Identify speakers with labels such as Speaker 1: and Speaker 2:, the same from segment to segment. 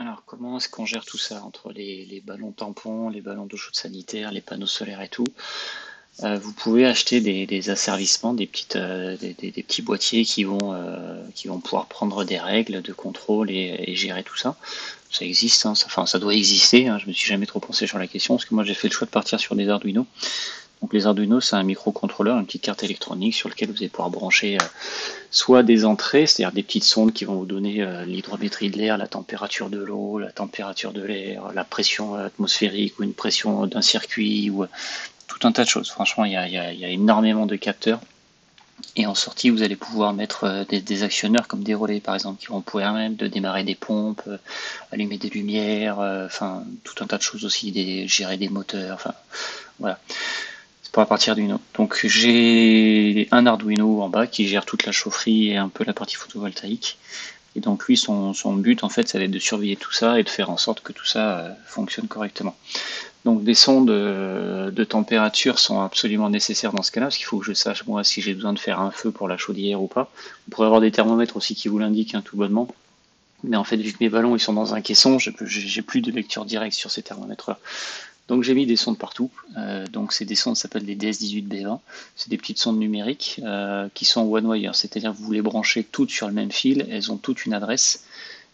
Speaker 1: Alors, comment est-ce qu'on gère tout ça entre les ballons tampons, les ballons d'eau chaude sanitaire, les panneaux solaires et tout? Vous pouvez acheter des asservissements, des petits boîtiers qui vont pouvoir prendre des règles de contrôle et gérer tout ça. Ça existe, hein, ça doit exister, hein, je me suis jamais trop pensé sur la question, parce que moi j'ai fait le choix de partir sur des Arduino. Donc les Arduino, c'est un microcontrôleur, une petite carte électronique sur lequel vous allez pouvoir brancher soit des entrées, c'est-à-dire des petites sondes qui vont vous donner l'hydrométrie de l'air, la température de l'eau, la température de l'air, la pression atmosphérique ou une pression d'un circuit ou tout un tas de choses. Franchement, il y a énormément de capteurs. Et en sortie, vous allez pouvoir mettre des actionneurs comme des relais, par exemple, qui vont pouvoir même de démarrer des pompes, allumer des lumières, enfin tout un tas de choses aussi, gérer des moteurs, enfin voilà. C'est pour partir d'Arduino. Donc j'ai un Arduino en bas qui gère toute la chaufferie et un peu la partie photovoltaïque. Et donc lui, son but en fait, ça va être de surveiller tout ça et de faire en sorte que tout ça fonctionne correctement. Donc des sondes de température sont absolument nécessaires dans ce cas-là, parce qu'il faut que je sache moi si j'ai besoin de faire un feu pour la chaudière ou pas. Vous pourrez avoir des thermomètres aussi qui vous l'indiquent, hein, tout bonnement. Mais en fait, vu que mes ballons ils sont dans un caisson, j'ai plus de lecture directe sur ces thermomètres-là. Donc j'ai mis des sondes partout. Donc c'est des sondes qui s'appellent des DS18B20. C'est des petites sondes numériques qui sont one wire, c'est-à-dire que vous les branchez toutes sur le même fil, elles ont toutes une adresse.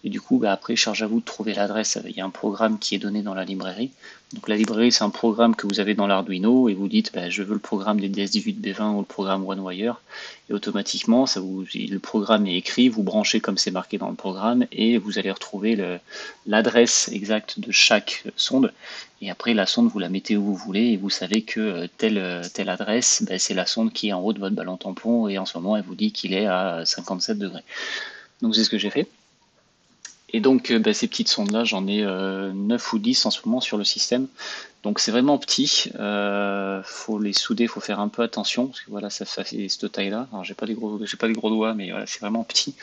Speaker 1: Et du coup, après, charge à vous de trouver l'adresse. Il y a un programme qui est donné dans la librairie. Donc la librairie, c'est un programme que vous avez dans l'Arduino et vous dites, je veux le programme des DS18B20 ou le programme OneWire. Et automatiquement, le programme est écrit, vous branchez comme c'est marqué dans le programme et vous allez retrouver l'adresse exacte de chaque sonde. Et après, la sonde, vous la mettez où vous voulez et vous savez que telle adresse, c'est la sonde qui est en haut de votre ballon tampon et en ce moment, elle vous dit qu'il est à 57 degrés. Donc c'est ce que j'ai fait. Et donc ces petites sondes-là, j'en ai 9 ou 10 en ce moment sur le système. Donc c'est vraiment petit. Faut les souder, faut faire un peu attention, parce que voilà, ça fait cette taille-là. Alors j'ai pas des gros doigts, mais voilà, c'est vraiment petit.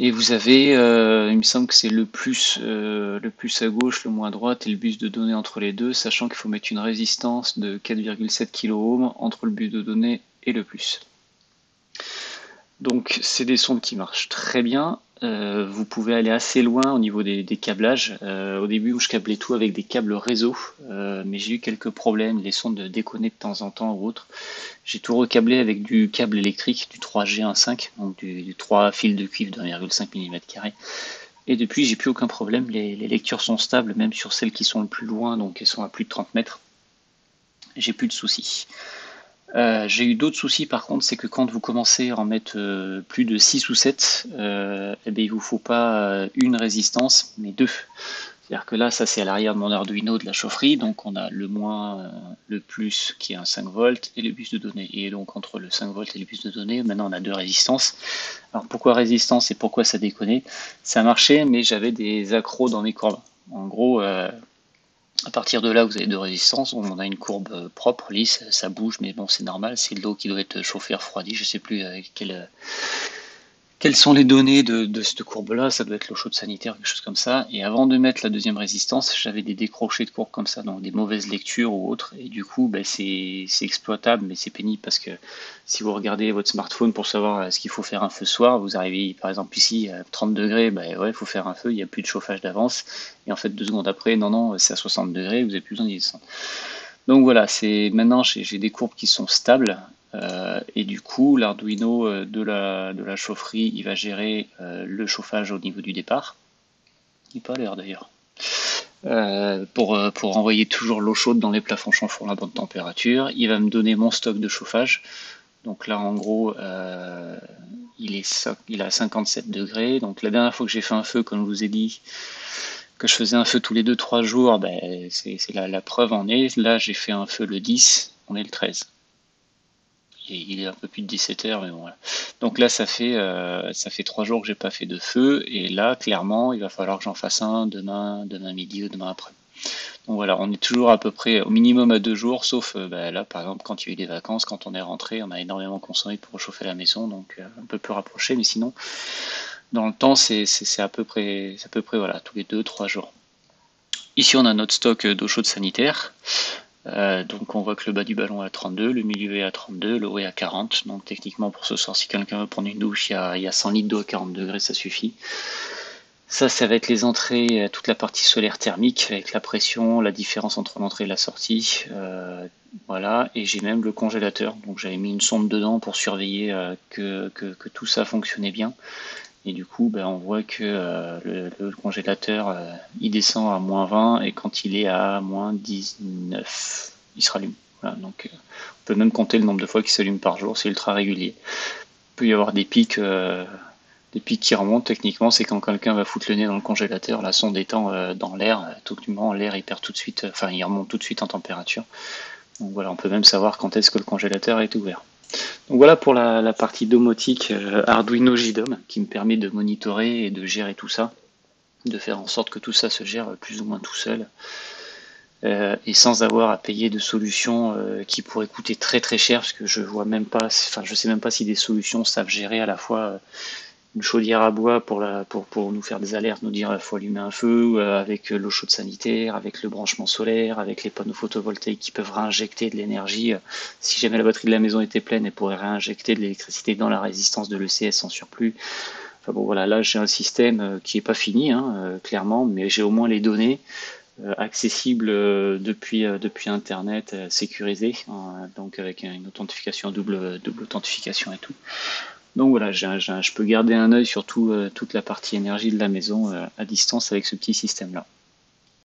Speaker 1: Et vous avez, il me semble que c'est le plus à gauche, le moins à droite, et le bus de données entre les deux, sachant qu'il faut mettre une résistance de 4,7 kΩ entre le bus de données et le plus. Donc c'est des sondes qui marchent très bien. Vous pouvez aller assez loin au niveau des câblages. Au début où je câblais tout avec des câbles réseau, mais j'ai eu quelques problèmes, les sondes déconnaient de temps en temps ou autre. J'ai tout recablé avec du câble électrique, du 3G15, donc du 3 fils de cuivre d'1,5 mm². Et depuis, j'ai plus aucun problème. Les lectures sont stables, même sur celles qui sont le plus loin, donc elles sont à plus de 30 mètres. J'ai plus de soucis. J'ai eu d'autres soucis par contre, c'est que quand vous commencez à en mettre plus de 6 ou 7, il vous faut pas une résistance, mais deux. C'est-à-dire que là, ça c'est à l'arrière de mon Arduino de la chaufferie, donc on a le moins, le plus qui est un 5 volts et le bus de données. Et donc entre le 5 volts et le bus de données, maintenant on a deux résistances. Alors pourquoi résistance et pourquoi ça déconnait? Ça marchait, mais j'avais des accros dans mes courbes. En gros, à partir de là, vous avez deux résistances. On a une courbe propre, lisse, ça bouge, mais bon, c'est normal. C'est de l'eau qui doit être chauffée, refroidie. Je sais plus quelles sont les données de cette courbe-là. Ça doit être l'eau chaude sanitaire, quelque chose comme ça. Et avant de mettre la deuxième résistance, j'avais des décrochés de courbe comme ça, donc des mauvaises lectures ou autres. Et du coup, c'est exploitable, mais c'est pénible parce que si vous regardez votre smartphone pour savoir ce qu'il faut faire un feu ce soir, vous arrivez par exemple ici à 30 degrés, il faut faire un feu, il n'y a plus de chauffage d'avance. Et en fait, 2 secondes après, non, c'est à 60 degrés, vous n'avez plus besoin d'y descendre. Donc voilà, maintenant j'ai des courbes qui sont stables. Et du coup, l'Arduino de la chaufferie, il va gérer le chauffage au niveau du départ. Il n'est pas à l'heure d'ailleurs. Pour envoyer toujours l'eau chaude dans les plafonds chauffants à la bonne température. Il va me donner mon stock de chauffage. Donc là, en gros, il a 57 degrés. Donc la dernière fois que j'ai fait un feu, comme je vous ai dit, que je faisais un feu tous les 2-3 jours, c'est la preuve en est. Là, j'ai fait un feu le 10, on est le 13. Et il est un peu plus de 17 heures, mais bon, voilà. Donc là, ça fait 3 jours que j'ai pas fait de feu, et là, clairement, il va falloir que j'en fasse un demain midi ou demain après. Donc voilà, on est toujours à peu près au minimum à 2 jours, sauf là, par exemple, quand il y a eu des vacances, quand on est rentré, on a énormément consommé pour chauffer la maison, donc un peu plus rapproché, mais sinon, dans le temps, c'est à peu près voilà, tous les 2-3 jours. Ici, on a notre stock d'eau chaude sanitaire. Donc on voit que le bas du ballon est à 32, le milieu est à 32, le haut est à 40. Donc techniquement pour ce soir, si quelqu'un veut prendre une douche, il y a 100 litres d'eau à 40 degrés, ça suffit. Ça va être les entrées, toute la partie solaire thermique avec la pression, la différence entre l'entrée et la sortie. Voilà, et j'ai même le congélateur. Donc j'avais mis une sonde dedans pour surveiller que tout ça fonctionnait bien. Et du coup, ben, on voit que le congélateur, il descend à -20 et quand il est à -19, il se rallume. Voilà, donc on peut même compter le nombre de fois qu'il s'allume par jour, c'est ultra régulier. Il peut y avoir des pics qui remontent. Techniquement, c'est quand quelqu'un va foutre le nez dans le congélateur, la sonde étant dans l'air, tout du moment l'air il perd tout de suite, enfin il remonte tout de suite en température. Donc voilà, on peut même savoir quand est-ce que le congélateur est ouvert. Donc voilà pour la partie domotique Arduino JDOM qui me permet de monitorer et de gérer tout ça, de faire en sorte que tout ça se gère plus ou moins tout seul et sans avoir à payer de solutions qui pourraient coûter très très cher parce que je vois même pas, enfin je sais même pas si des solutions savent gérer à la fois une chaudière à bois pour nous faire des alertes, nous dire il faut allumer un feu, avec l'eau chaude sanitaire, avec le branchement solaire, avec les panneaux photovoltaïques qui peuvent réinjecter de l'énergie. Si jamais la batterie de la maison était pleine, elle pourrait réinjecter de l'électricité dans la résistance de l'ECS en surplus. Enfin bon voilà, là j'ai un système qui est pas fini, hein, clairement, mais j'ai au moins les données accessibles depuis Internet, sécurisées, donc avec une authentification double authentification et tout. Donc voilà, je peux garder un œil sur toute la partie énergie de la maison à distance avec ce petit système-là.